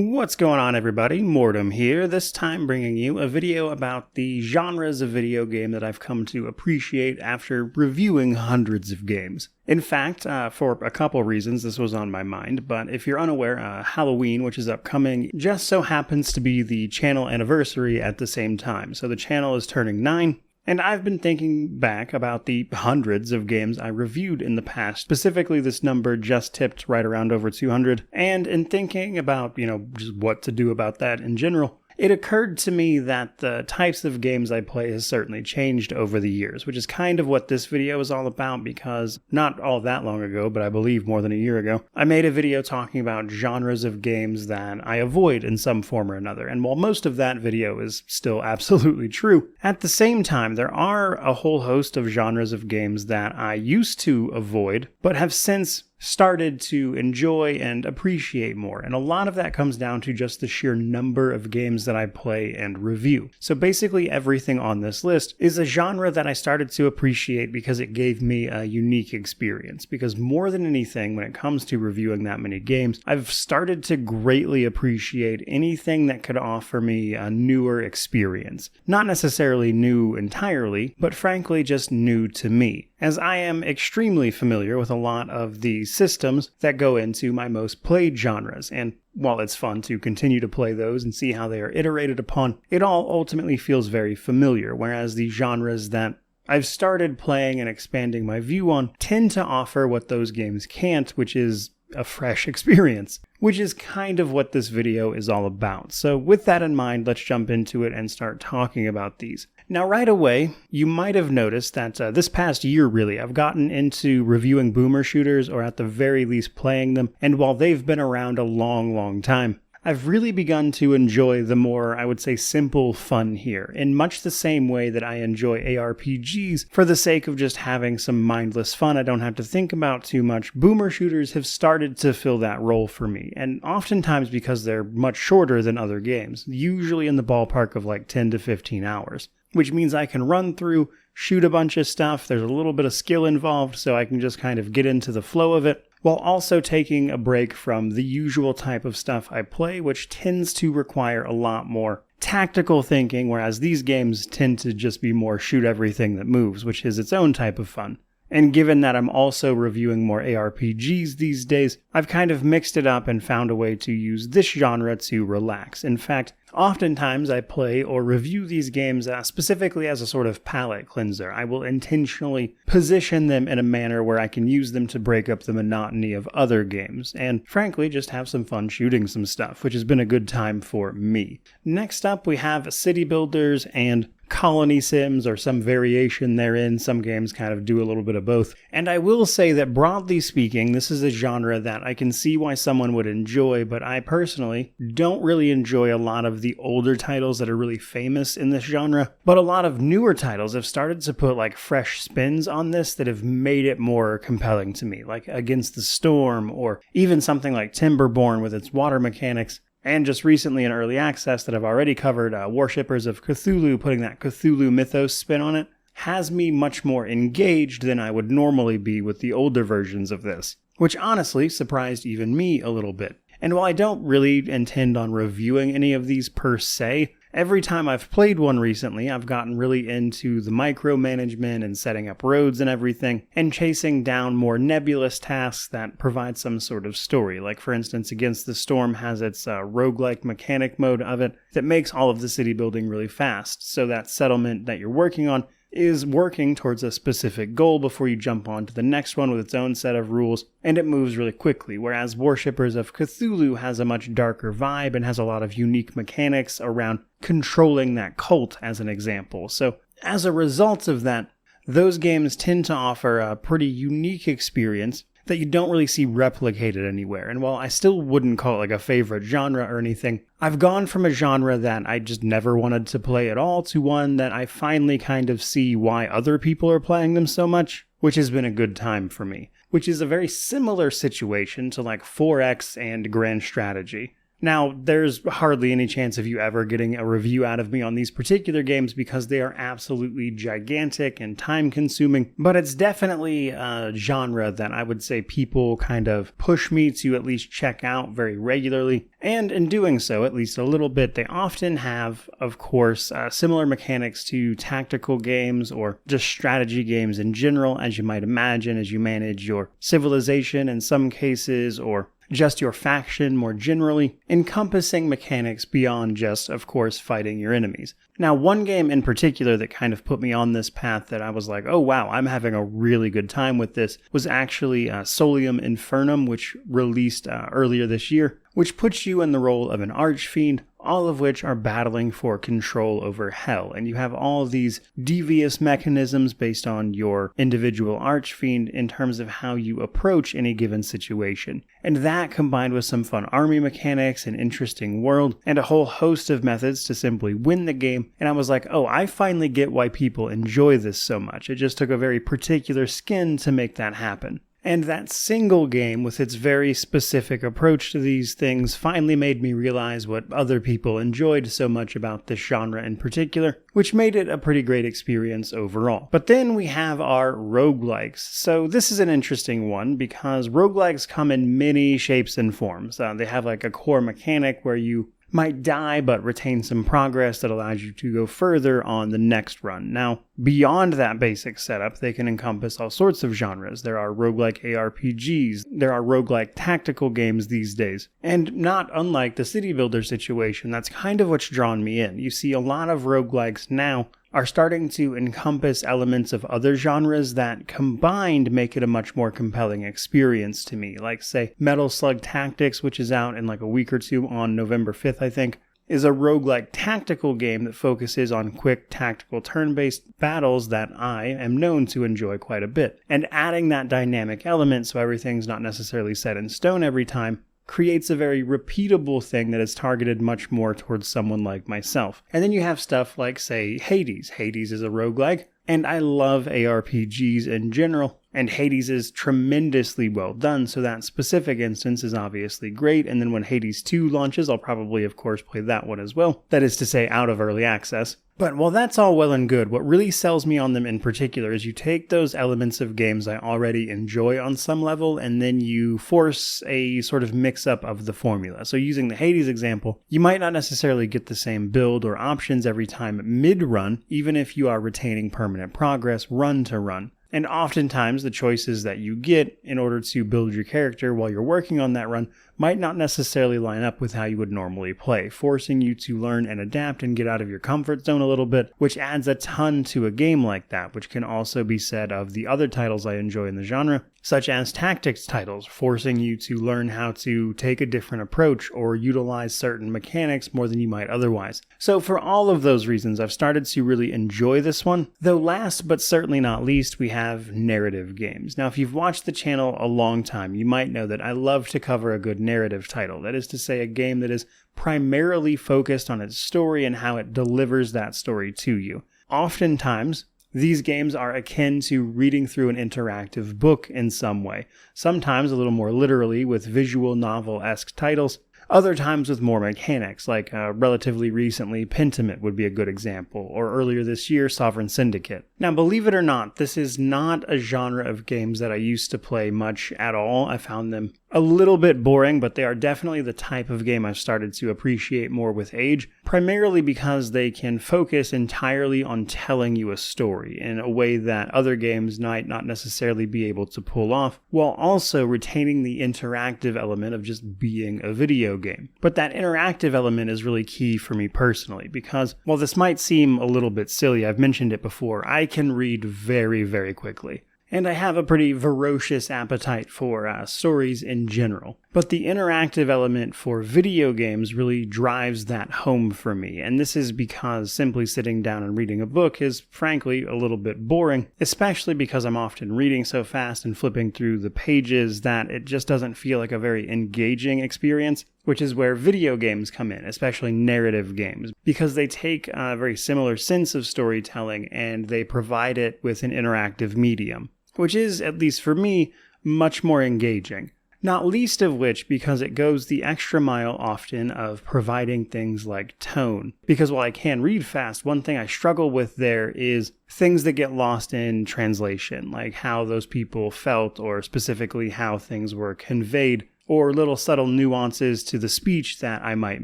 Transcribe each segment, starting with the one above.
What's going on, everybody? Mortem here, this time bringing you a video about the genres of video game that I've come to appreciate after reviewing hundreds of games. In fact, for a couple reasons this was on my mind, but if you're unaware, Halloween, which is upcoming, just so happens to be the channel anniversary at the same time. So the channel is turning 9. And I've been thinking back about the hundreds of games I reviewed in the past. Specifically, this number just tipped right around over 200. And in thinking about, just what to do about that in general, it occurred to me that the types of games I play has certainly changed over the years, which is kind of what this video is all about because not all that long ago, but I believe more than a year ago, I made a video talking about genres of games that I avoid in some form or another. And while most of that video is still absolutely true, at the same time, there are a whole host of genres of games that I used to avoid, but have since started to enjoy and appreciate more. And a lot of that comes down to just the sheer number of games that I play and review. So basically everything on this list is a genre that I started to appreciate because it gave me a unique experience. Because more than anything, when it comes to reviewing that many games, I've started to greatly appreciate anything that could offer me a newer experience. Not necessarily new entirely, but frankly just new to me, as I am extremely familiar with a lot of the systems that go into my most played genres, and while it's fun to continue to play those and see how they are iterated upon, it all ultimately feels very familiar, whereas the genres that I've started playing and expanding my view on tend to offer what those games can't, which is a fresh experience, which is kind of what this video is all about. So with that in mind, let's jump into it and start talking about these. Now right away, you might have noticed that this past year really, I've gotten into reviewing boomer shooters, or at the very least playing them, and while they've been around a long time, I've really begun to enjoy the more, I would say, simple fun here, in much the same way that I enjoy ARPGs for the sake of just having some mindless fun I don't have to think about too much. Boomer shooters have started to fill that role for me, and oftentimes because they're much shorter than other games, usually in the ballpark of like 10 to 15 hours. Which means I can run through, shoot a bunch of stuff, there's a little bit of skill involved, so I can just kind of get into the flow of it, while also taking a break from the usual type of stuff I play, which tends to require a lot more tactical thinking, whereas these games tend to just be more shoot everything that moves, which is its own type of fun. And given that I'm also reviewing more ARPGs these days, I've kind of mixed it up and found a way to use this genre to relax. In fact, oftentimes I play or review these games specifically as a sort of palate cleanser. I will intentionally position them in a manner where I can use them to break up the monotony of other games, and frankly just have some fun shooting some stuff, which has been a good time for me. Next up we have city builders and colony sims, or some variation therein. Some games kind of do a little bit of both. And I will say that broadly speaking, this is a genre that I can see why someone would enjoy, but I personally don't really enjoy a lot of the older titles that are really famous in this genre. But a lot of newer titles have started to put like fresh spins on this that have made it more compelling to me, like Against the Storm, or even something like Timberborn with its water mechanics. And just recently in early access that I've already covered, Worshippers of Cthulhu, putting that Cthulhu mythos spin on it, has me much more engaged than I would normally be with the older versions of this, which honestly surprised even me a little bit. And while I don't really intend on reviewing any of these per se, every time I've played one recently, I've gotten really into the micromanagement and setting up roads and everything, and chasing down more nebulous tasks that provide some sort of story. Like for instance, Against the Storm has its roguelike mechanic mode of it that makes all of the city building really fast, so that settlement that you're working on is working towards a specific goal before you jump on to the next one with its own set of rules, and it moves really quickly, whereas Worshippers of Cthulhu has a much darker vibe and has a lot of unique mechanics around controlling that cult, as an example. So as a result of that, those games tend to offer a pretty unique experience that you don't really see replicated anywhere. And while I still wouldn't call it like a favorite genre or anything, I've gone from a genre that I just never wanted to play at all to one that I finally kind of see why other people are playing them so much, which has been a good time for me. Which is a very similar situation to like 4X and Grand Strategy. Now, there's hardly any chance of you ever getting a review out of me on these particular games because they are absolutely gigantic and time-consuming, but it's definitely a genre that I would say people kind of push me to at least check out very regularly, and in doing so, at least a little bit, they often have, of course, similar mechanics to tactical games or just strategy games in general, as you might imagine, as you manage your civilization in some cases, or just your faction more generally, encompassing mechanics beyond just, of course, fighting your enemies. Now, one game in particular that kind of put me on this path that I was like, oh wow, I'm having a really good time with this, was actually Solium Infernum, which released earlier this year, which puts you in the role of an archfiend, all of which are battling for control over hell. And you have all of these devious mechanisms based on your individual archfiend in terms of how you approach any given situation. And that combined with some fun army mechanics, an interesting world, and a whole host of methods to simply win the game. And I was like, oh, I finally get why people enjoy this so much. It just took a very particular skin to make that happen. And that single game, with its very specific approach to these things, finally made me realize what other people enjoyed so much about this genre in particular, which made it a pretty great experience overall. But then we have our roguelikes. So this is an interesting one because roguelikes come in many shapes and forms. They have like a core mechanic where you might die but retain some progress that allows you to go further on the next run. Now, beyond that basic setup, they can encompass all sorts of genres. There are roguelike ARPGs, there are roguelike tactical games these days. And not unlike the city builder situation, that's kind of what's drawn me in. You see a lot of roguelikes now are starting to encompass elements of other genres that combined make it a much more compelling experience to me. Like, say, Metal Slug Tactics, which is out in like a week or two on November 5th, I think, is a roguelike tactical game that focuses on quick tactical turn-based battles that I am known to enjoy quite a bit. And adding that dynamic element so everything's not necessarily set in stone every time creates a very repeatable thing that is targeted much more towards someone like myself. And then you have stuff like, say, Hades. Hades is a roguelike, and I love ARPGs in general, and Hades is tremendously well done, so that specific instance is obviously great, and then when Hades 2 launches, I'll probably, of course, play that one as well. That is to say, out of early access. But while that's all well and good, what really sells me on them in particular is you take those elements of games I already enjoy on some level, and then you force a sort of mix-up of the formula. So using the Hades example, you might not necessarily get the same build or options every time mid-run, even if you are retaining permanent progress run to run. And oftentimes the choices that you get in order to build your character while you're working on that run might not necessarily line up with how you would normally play, forcing you to learn and adapt and get out of your comfort zone a little bit, which adds a ton to a game like that, which can also be said of the other titles I enjoy in the genre, such as tactics titles, forcing you to learn how to take a different approach or utilize certain mechanics more than you might otherwise. So for all of those reasons, I've started to really enjoy this one, though last but certainly not least, we have narrative games. Now, if you've watched the channel a long time, you might know that I love to cover a good narrative title. That is to say, a game that is primarily focused on its story and how it delivers that story to you. Oftentimes, these games are akin to reading through an interactive book in some way, sometimes a little more literally with visual novel-esque titles, other times with more mechanics, like relatively recently Pentiment would be a good example, or earlier this year Sovereign Syndicate. Now, believe it or not, this is not a genre of games that I used to play much at all. I found them a little bit boring, but they are definitely the type of game I've started to appreciate more with age, primarily because they can focus entirely on telling you a story in a way that other games might not necessarily be able to pull off, while also retaining the interactive element of just being a video game. But that interactive element is really key for me personally, because while this might seem a little bit silly, I've mentioned it before, I can read very, very quickly. And I have a pretty voracious appetite for stories in general. But the interactive element for video games really drives that home for me. And this is because simply sitting down and reading a book is, frankly, a little bit boring, especially because I'm often reading so fast and flipping through the pages that it just doesn't feel like a very engaging experience, which is where video games come in, especially narrative games, because they take a very similar sense of storytelling and they provide it with an interactive medium, which is, at least for me, much more engaging. Not least of which because it goes the extra mile often of providing things like tone. Because while I can read fast, one thing I struggle with there is things that get lost in translation, like how those people felt or specifically how things were conveyed, or little subtle nuances to the speech that I might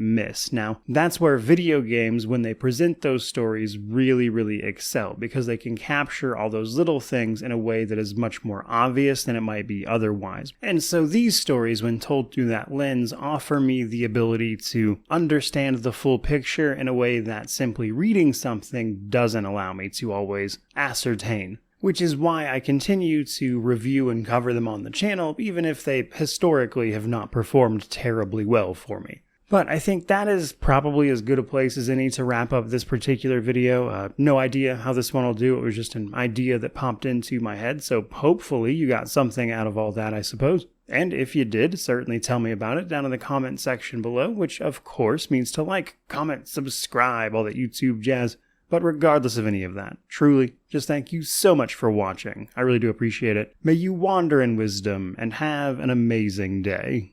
miss. Now, that's where video games, when they present those stories, really excel, because they can capture all those little things in a way that is much more obvious than it might be otherwise. And so these stories, when told through that lens, offer me the ability to understand the full picture in a way that simply reading something doesn't allow me to always ascertain. Which is why I continue to review and cover them on the channel, even if they historically have not performed terribly well for me. But I think that is probably as good a place as any to wrap up this particular video. No idea how this one will do. It was just an idea that popped into my head, so hopefully you got something out of all that, I suppose. And if you did, certainly tell me about it down in the comment section below, which of course means to like, comment, subscribe, all that YouTube jazz. But regardless of any of that, truly, just thank you so much for watching. I really do appreciate it. May you wander in wisdom and have an amazing day.